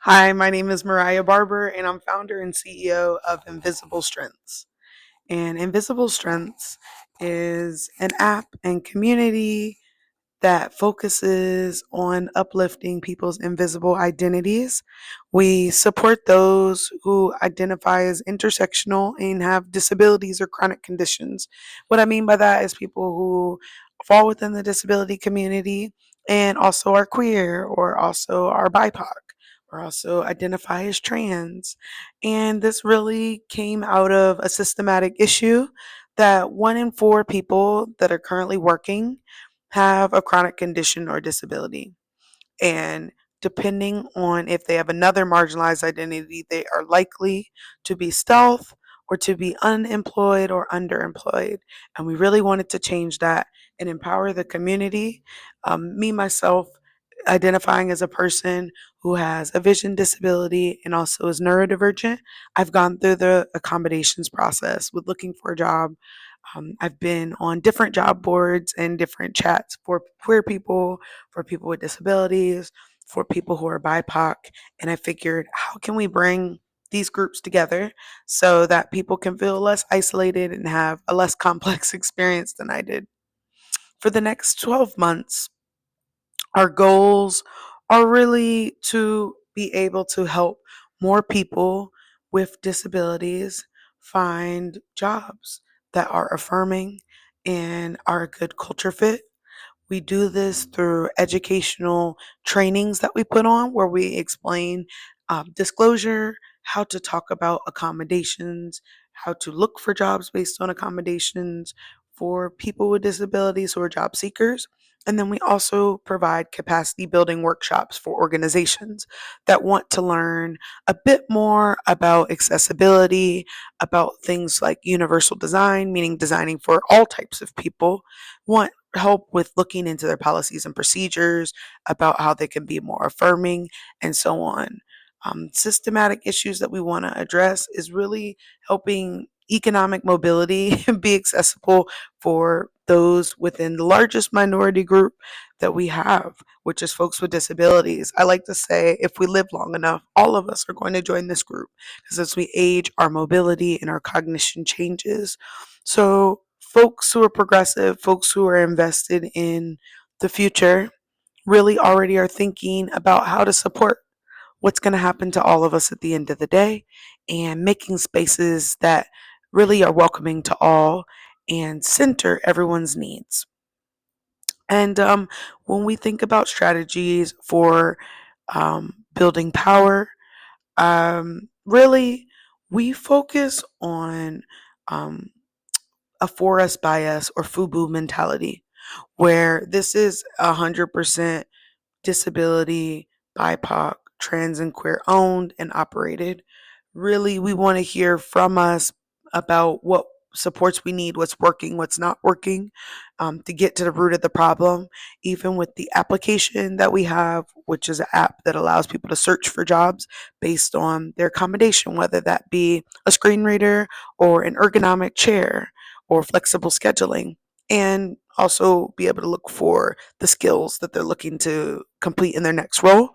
Hi, my name is Mariah Barber, and I'm founder and CEO of Invisible Strengths. And Invisible Strengths is an app and community that focuses on uplifting people's invisible identities. We support those who identify as intersectional and have disabilities or chronic conditions. What I mean by that is people who fall within the disability community and also are queer or also are BIPOC or also identify as trans. And this really came out of a systematic issue that 1 in 4 people that are currently working have a chronic condition or disability. And depending on if they have another marginalized identity, they are likely to be stealth or to be unemployed or underemployed. And we really wanted to change that and empower the community. Me, myself, identifying as a person who has a vision disability and also is neurodivergent, I've gone through the accommodations process with looking for a job. I've been on different job boards and different chats for queer people, for people with disabilities, for people who are BIPOC. And I figured, how can we bring these groups together so that people can feel less isolated and have a less complex experience than I did? For the next 12 months, our goals are really to be able to help more people with disabilities find jobs that are affirming and are a good culture fit. We do this through educational trainings that we put on where we explain disclosure, how to talk about accommodations, how to look for jobs based on accommodations for people with disabilities who are job seekers. And then we also provide capacity building workshops for organizations that want to learn a bit more about accessibility, about things like universal design, meaning designing for all types of people, want help with looking into their policies and procedures, about how they can be more affirming, and so on. Systematic issues that we want to address is really helping economic mobility be accessible for those within the largest minority group that we have, which is folks with disabilities. I like to say if we live long enough, all of us are going to join this group because as we age, our mobility and our cognition changes. So, folks who are progressive, folks who are invested in the future, really already are thinking about how to support what's going to happen to all of us at the end of the day and making spaces that really are welcoming to all and center everyone's needs. And when we think about strategies for building power, really we focus on um, a for us by us or FUBU mentality, where this is 100% disability, BIPOC, trans, and queer owned and operated. Really, we want to hear from us about what supports we need, what's working, what's not working, to get to the root of the problem. Even with the application that we have, which is an app that allows people to search for jobs based on their accommodation, whether that be a screen reader or an ergonomic chair or flexible scheduling, and also be able to look for the skills that they're looking to complete in their next role.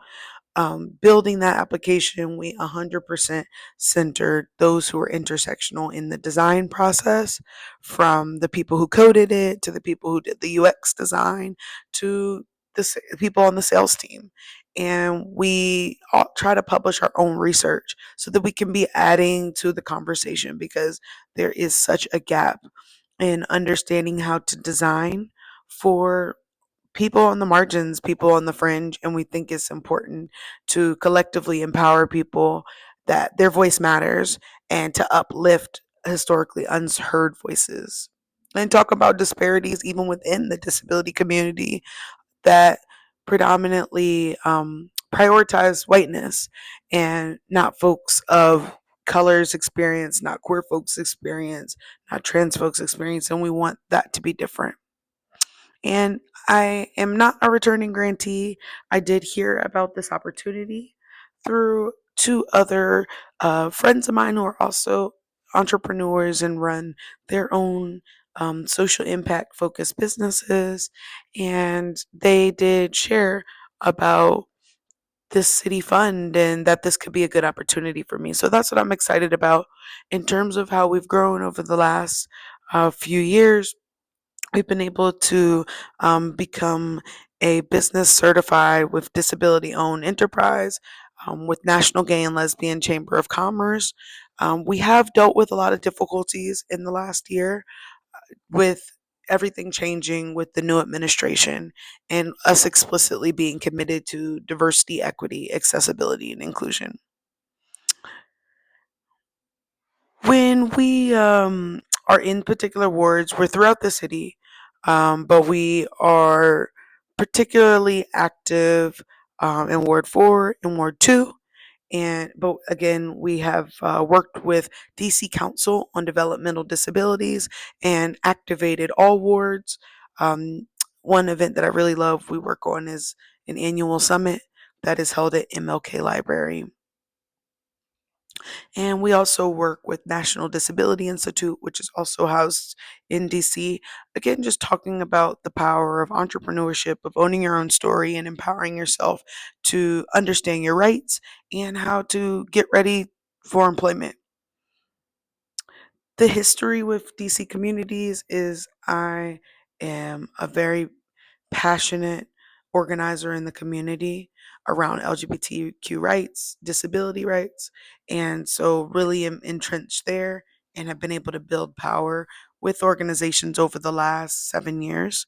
Building that application, we 100% centered those who are intersectional in the design process, from the people who coded it to the people who did the UX design to the people on the sales team. And we all try to publish our own research so that we can be adding to the conversation because there is such a gap in understanding how to design for people on the margins, people on the fringe, and we think it's important to collectively empower people that their voice matters and to uplift historically unheard voices. And talk about disparities even within the disability community that predominantly prioritize whiteness and not folks of colors experience, not queer folks experience, not trans folks experience, and we want that to be different. And I am not a returning grantee. I did hear about this opportunity through two other friends of mine who are also entrepreneurs and run their own social impact focused businesses. And they did share about this city fund and that this could be a good opportunity for me. So that's what I'm excited about in terms of how we've grown over the last few years. We've been able to become a business certified with disability owned enterprise with National Gay and Lesbian Chamber of Commerce. We have dealt with a lot of difficulties in the last year with everything changing with the new administration and us explicitly being committed to diversity, equity, accessibility, and inclusion. When we are in particular wards, we're throughout the city, but we are particularly active in Ward 4 and Ward 2. And but again, we have worked with DC Council on Developmental Disabilities and activated all wards. Um, One event that I really love we work on is an annual summit that is held at MLK Library. And we also work with National Disability Institute, which is also housed in DC. Again, just talking about the power of entrepreneurship, of owning your own story and empowering yourself to understand your rights and how to get ready for employment. The history with DC communities is I am a very passionate organizer in the community around LGBTQ rights, disability rights, and so really am entrenched there and have been able to build power with organizations over the last 7 years.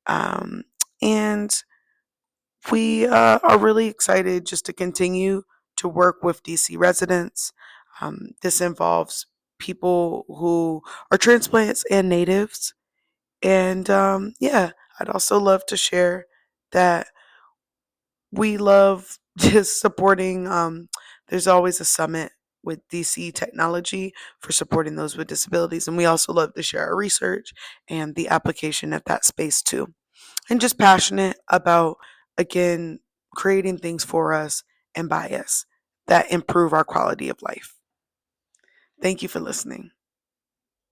Um, and we are really excited just to continue to work with DC residents. This involves people who are transplants and natives. And yeah, I'd also love to share that we love just supporting. There's always a summit with DC Technology for supporting those with disabilities. And we also love to share our research and the application of that space too. And just passionate about, again, creating things for us and by us that improve our quality of life. Thank you for listening.